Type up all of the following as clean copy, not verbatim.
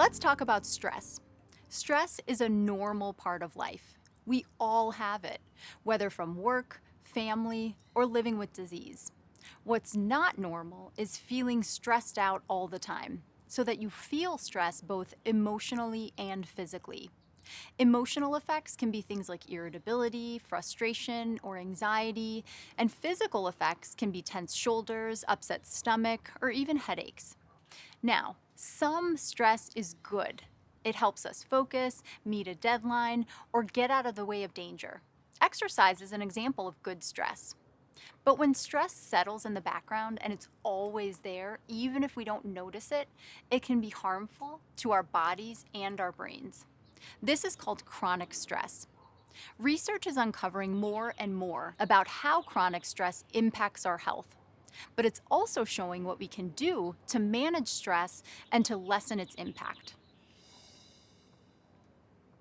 Let's talk about stress. Stress is a normal part of life. We all have it, whether from work, family, or living with disease. What's not normal is feeling stressed out all the time, so that you feel stress both emotionally and physically. Emotional effects can be things like irritability, frustration, or anxiety, and physical effects can be tense shoulders, upset stomach, or even headaches. Now, some stress is good. It helps us focus, meet a deadline, or get out of the way of danger. Exercise is an example of good stress. But when stress settles in the background and it's always there, even if we don't notice it, it can be harmful to our bodies and our brains. This is called chronic stress. Research is uncovering more and more about how chronic stress impacts our health. But it's also showing what we can do to manage stress and to lessen its impact.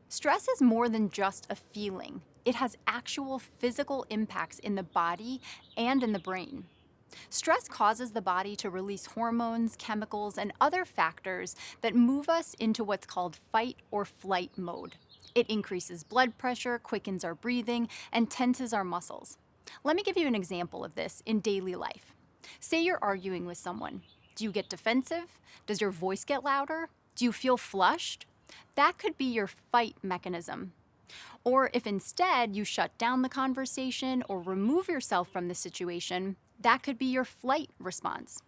Stress is more than just a feeling. It has actual physical impacts in the body and in the brain. Stress causes the body to release hormones, chemicals, and other factors that move us into what's called fight or flight mode. It increases blood pressure, quickens our breathing, and tenses our muscles. Let me give you an example of this in daily life. Say you're arguing with someone. Do you get defensive? Does your voice get louder? Do you feel flushed? That could be your fight mechanism. Or if instead you shut down the conversation or remove yourself from the situation, that could be your flight response.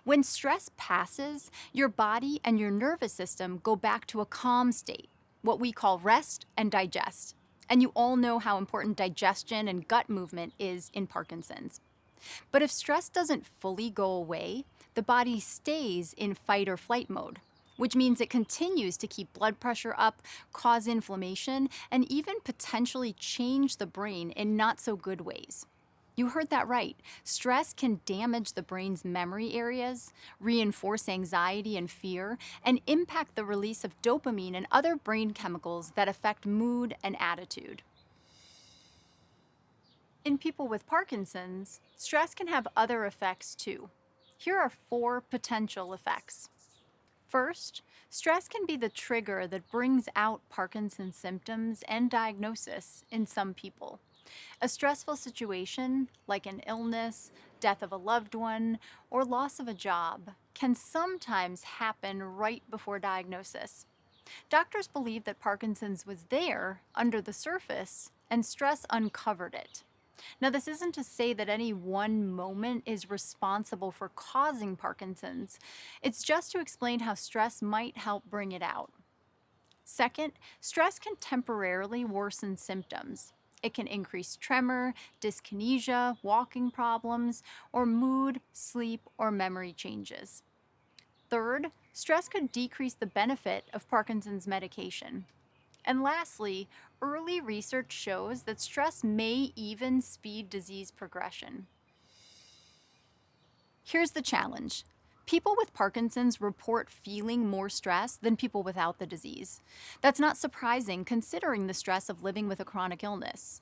When stress passes, your body and your nervous system go back to a calm state, what we call rest and digest. And you all know how important digestion and gut movement is in Parkinson's. But if stress doesn't fully go away, the body stays in fight or flight mode, which means it continues to keep blood pressure up, cause inflammation, and even potentially change the brain in not so good ways. You heard that right. Stress can damage the brain's memory areas, reinforce anxiety and fear, and impact the release of dopamine and other brain chemicals that affect mood and attitude. In people with Parkinson's, stress can have other effects too. Here are 4 potential effects. First, stress can be the trigger that brings out Parkinson's symptoms and diagnosis in some people. A stressful situation, like an illness, death of a loved one, or loss of a job, can sometimes happen right before diagnosis. Doctors believe that Parkinson's was there under the surface, and stress uncovered it. Now, this isn't to say that any one moment is responsible for causing Parkinson's. It's just to explain how stress might help bring it out. Second, stress can temporarily worsen symptoms. It can increase tremor, dyskinesia, walking problems, or mood, sleep, or memory changes. Third, stress could decrease the benefit of Parkinson's medication. And lastly, early research shows that stress may even speed disease progression. Here's the challenge. People with Parkinson's report feeling more stress than people without the disease. That's not surprising considering the stress of living with a chronic illness.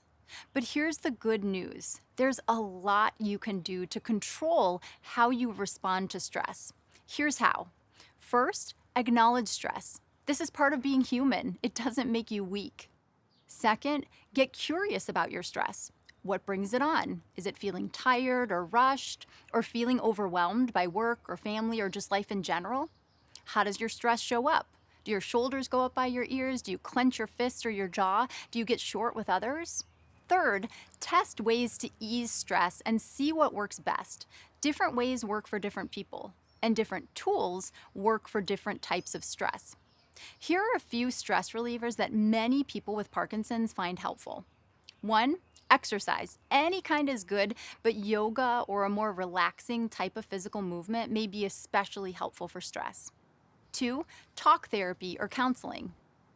But here's the good news. There's a lot you can do to control how you respond to stress. Here's how. First, acknowledge stress. This is part of being human. It doesn't make you weak. Second, get curious about your stress. What brings it on? Is it feeling tired or rushed, or feeling overwhelmed by work or family or just life in general? How does your stress show up? Do your shoulders go up by your ears? Do you clench your fists or your jaw? Do you get short with others? Third, test ways to ease stress and see what works best. Different ways work for different people, and different tools work for different types of stress. Here are a few stress relievers that many people with Parkinson's find helpful. 1, exercise. Any kind is good, but yoga or a more relaxing type of physical movement may be especially helpful for stress. 2, talk therapy or counseling.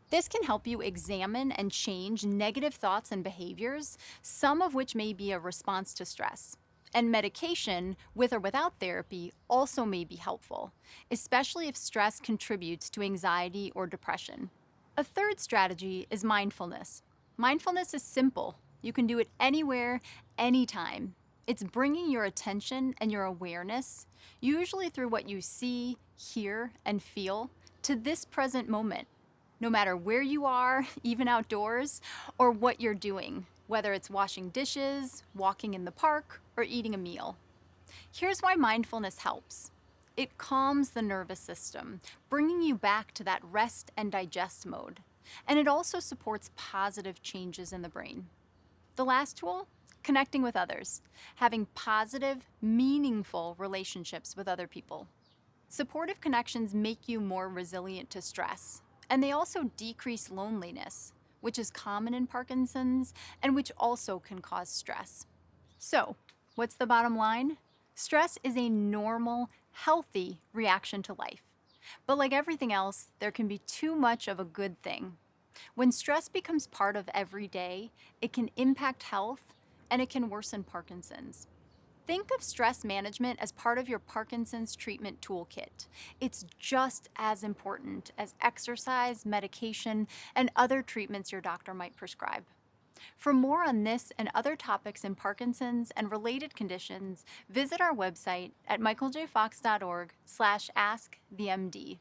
This can help you examine and change negative thoughts and behaviors, some of which may be a response to stress. And medication, with or without therapy, also may be helpful, especially if stress contributes to anxiety or depression. A third strategy is mindfulness. Mindfulness is simple. You can do it anywhere, anytime. It's bringing your attention and your awareness, usually through what you see, hear, and feel, to this present moment, no matter where you are, even outdoors, or what you're doing, whether it's washing dishes, walking in the park, or eating a meal. Here's why mindfulness helps. It calms the nervous system, bringing you back to that rest and digest mode. And it also supports positive changes in the brain. The last tool, connecting with others, having positive, meaningful relationships with other people. Supportive connections make you more resilient to stress, and they also decrease loneliness, which is common in Parkinson's and which also can cause stress. So, what's the bottom line? Stress is a normal, healthy reaction to life. But like everything else, there can be too much of a good thing. When stress becomes part of every day, it can impact health and it can worsen Parkinson's. Think of stress management as part of your Parkinson's treatment toolkit. It's just as important as exercise, medication, and other treatments your doctor might prescribe. For more on this and other topics in Parkinson's and related conditions, visit our website at michaeljfox.org/askthemd.